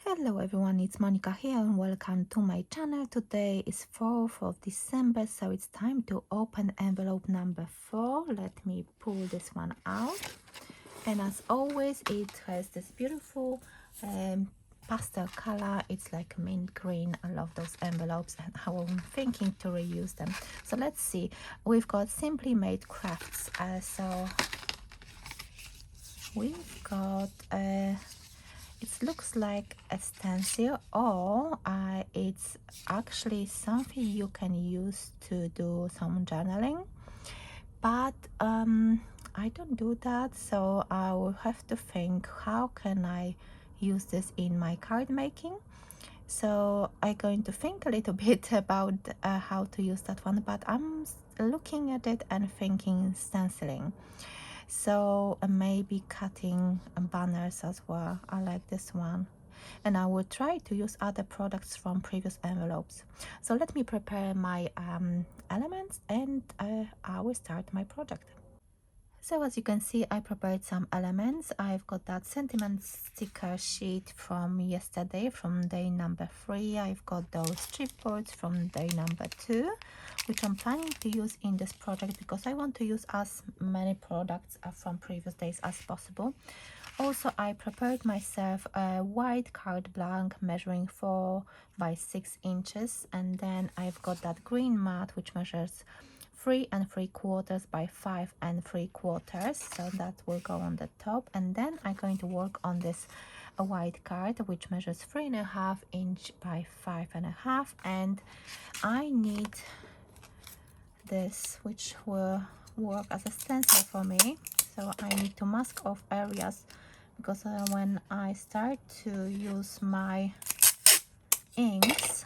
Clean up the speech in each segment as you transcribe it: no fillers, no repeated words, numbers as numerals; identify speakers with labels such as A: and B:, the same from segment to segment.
A: Hello everyone, it's Monika here and welcome to my channel. Today is 4th of December, so it's time to open envelope number 4. Let me pull this one out. And as always, it has this beautiful pastel color. It's like mint green. I love those envelopes and I'm thinking to reuse them. So let's see. We've got Simply Made Crafts. So we've got it looks like a stencil, or it's actually something you can use to do some journaling, but I don't do that, so I will have to think how can I use this in my card making. So I'm going to think a little bit about how to use that one, but I'm looking at it and thinking stenciling. So maybe cutting banners as well. I like this one, and I will try to use other products from previous envelopes. So let me prepare my elements and I will start my project. So as you can see, I prepared some elements. I've got that sentiment sticker sheet from yesterday, from day number 3. I've got those chipboards from day number 2, which I'm planning to use in this project because I want to use as many products from previous days as possible. Also, I prepared myself a white card blank measuring 4 by 6 inches, and then I've got that green mat which measures 3 3/4 by 5 3/4, so that will go on the top. And then I'm going to work on this white card which measures 3.5 inch by 5.5, and I need this which will work as a stencil for me. So I need to mask off areas because when I start to use my inks,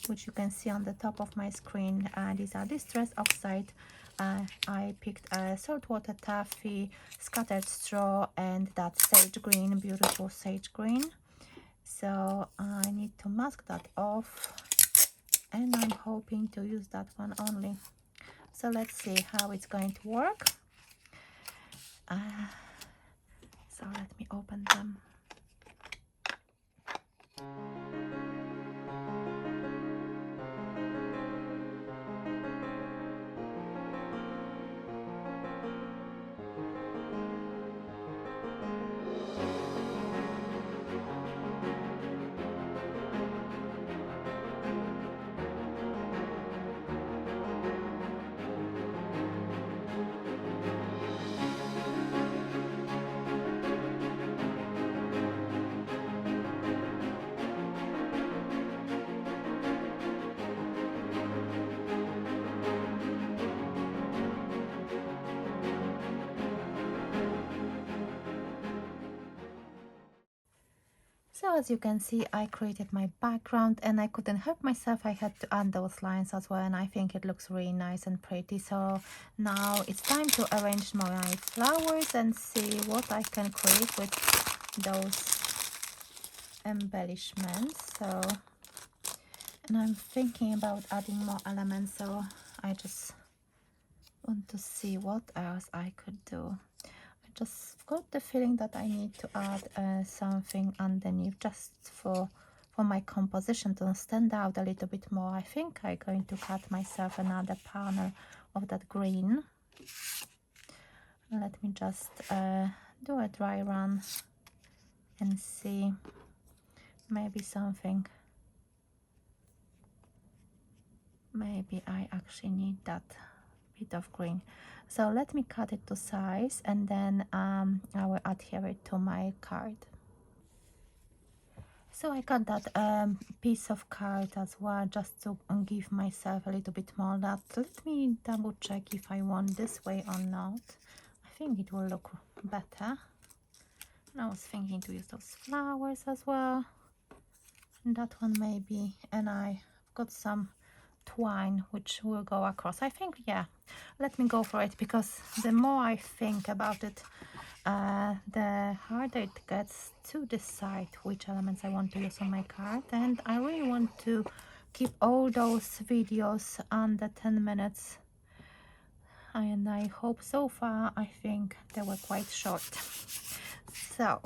A: which you can see on the top of my screen, these are Distress Oxide. I picked a saltwater taffy, scattered straw, and that sage green, beautiful sage green. So I need to mask that off, and I'm hoping to use that one only. So let's see how it's going to work. So let me open them. So as you can see, I created my background and I couldn't help myself. I had to add those lines as well, and I think it looks really nice and pretty. So now it's time to arrange my flowers and see what I can create with those embellishments. So, and I'm thinking about adding more elements, so I just want to see what else I could do. Just got the feeling that I need to add something underneath just for my composition to stand out a little bit more. I think I'm going to cut myself another panel of that green. Let me just do a dry run and see, maybe something. Maybe I actually need that bit of green. So let me cut it to size, and then I will adhere it to my card. So I got that piece of card as well, just to give myself a little bit more that. Let me double check if I want this way or not. I think it will look better. And I was thinking to use those flowers as well, and that one maybe, and I've got some twine which will go across. I think, yeah, let me go for it, because the more I think about it, the harder it gets to decide which elements I want to use on my card. And I really want to keep all those videos under 10 minutes, and I hope so far I think they were quite short. So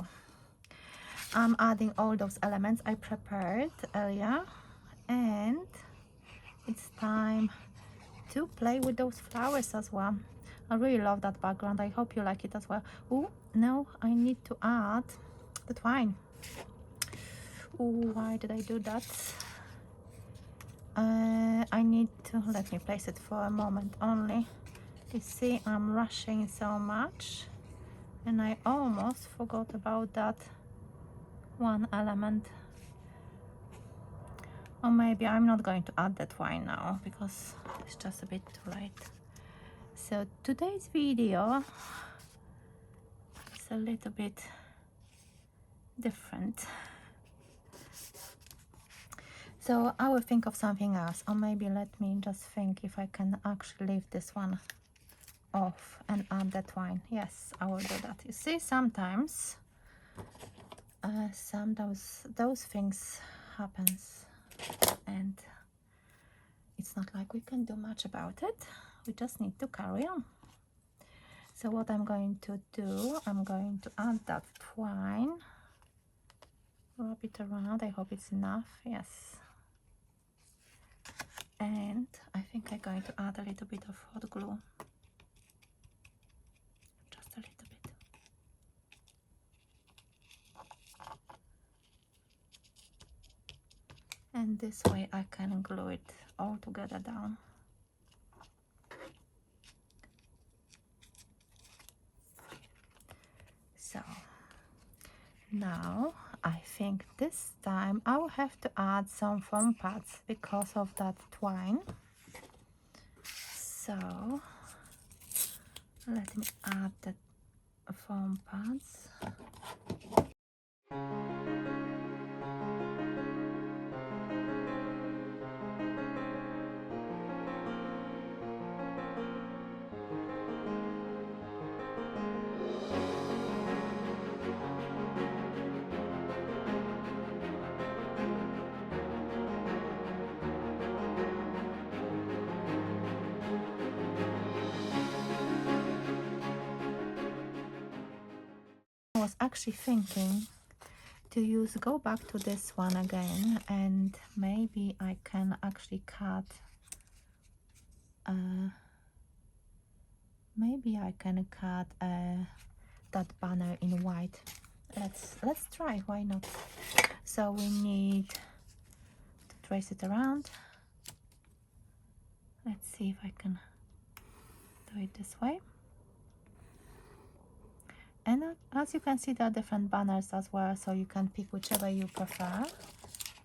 A: I'm adding all those elements I prepared earlier, and it's time to play with those flowers as well. I really love that background. I hope you like it as well. Oh, no, I need to add the twine. Oh, why did I do that? I need to, let me place it for a moment only. You see, I'm rushing so much, and I almost forgot about that one element. Or maybe I'm not going to add that twine now because it's just a bit too late. So today's video is a little bit different. So I will think of something else, or maybe let me just think if I can actually leave this one off and add the twine. Yes, I will do that. You see, sometimes those things happens, and it's not like we can do much about it. We just need to carry on. So what I'm going to do, I'm going to add that twine, wrap it around. I hope it's enough. Yes. And I think I'm going to add a little bit of hot glue, just a little bit. And this way I can glue it all together down. So now I think this time I'll have to add some foam pads because of that twine. So let me add the foam pads. I was actually thinking to go back to this one again, and maybe I can actually cut that banner in white. Let's try, why not? So we need to trace it around. Let's see if I can do it this way. And as you can see, there are different banners as well, so you can pick whichever you prefer.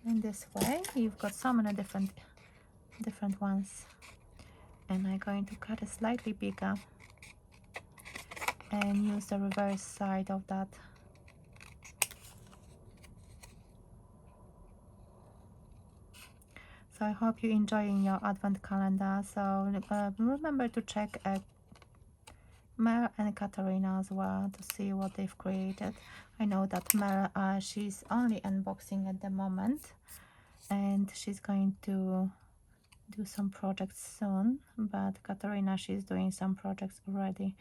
A: In this way you've got so many different ones, and I'm going to cut it slightly bigger and use the reverse side of that. So I hope you're enjoying your advent calendar. So remember to check Mel and Katarina as well to see what they've created. I know that Mel, she's only unboxing at the moment, and she's going to do some projects soon, but Katarina, she's doing some projects already.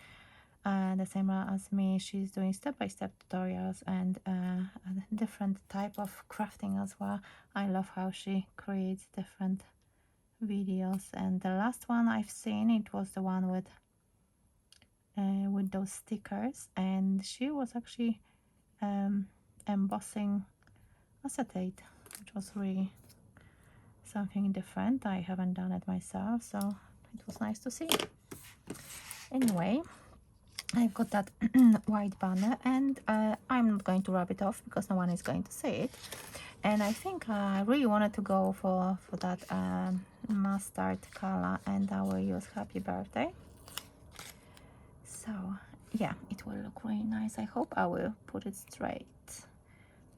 A: The same as me, she's doing step-by-step tutorials and a different type of crafting as well. I love how she creates different videos, and the last one I've seen, it was the one with those stickers, and she was actually embossing acetate, which was really something different. I haven't done it myself, so it was nice to see. Anyway, I've got that white banner, and I'm not going to rub it off because no one is going to see it. And I think I really wanted to go for that mustard color, and I will use happy birthday. So yeah, it will look really nice. I hope I will put it straight.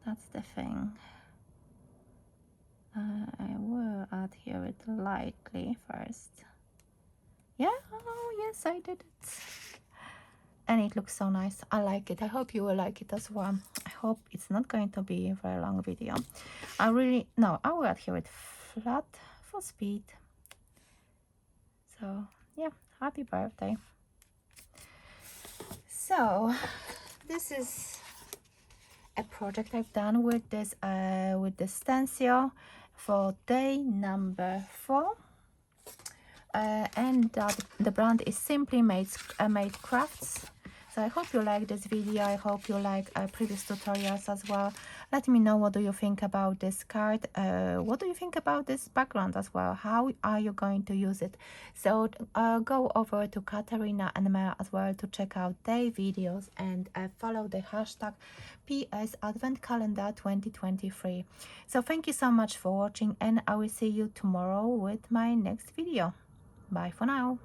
A: That's the thing. I will adhere it lightly first. Yeah, oh yes, I did it. And it looks so nice. I like it. I hope you will like it as well. I hope it's not going to be a very long video. I will adhere it flat for speed. So yeah, happy birthday. So this is a project I've done with this stencil for day number 4. And the brand is Simply Made Crafts. So I hope you like this video. I hope you like previous tutorials as well. Let me know, what do you think about this card? What do you think about this background as well? How are you going to use it? So go over to Katarina and Mel as well to check out their videos, and follow the hashtag PS Advent Calendar 2023. So thank you so much for watching, and I will see you tomorrow with my next video. Bye for now.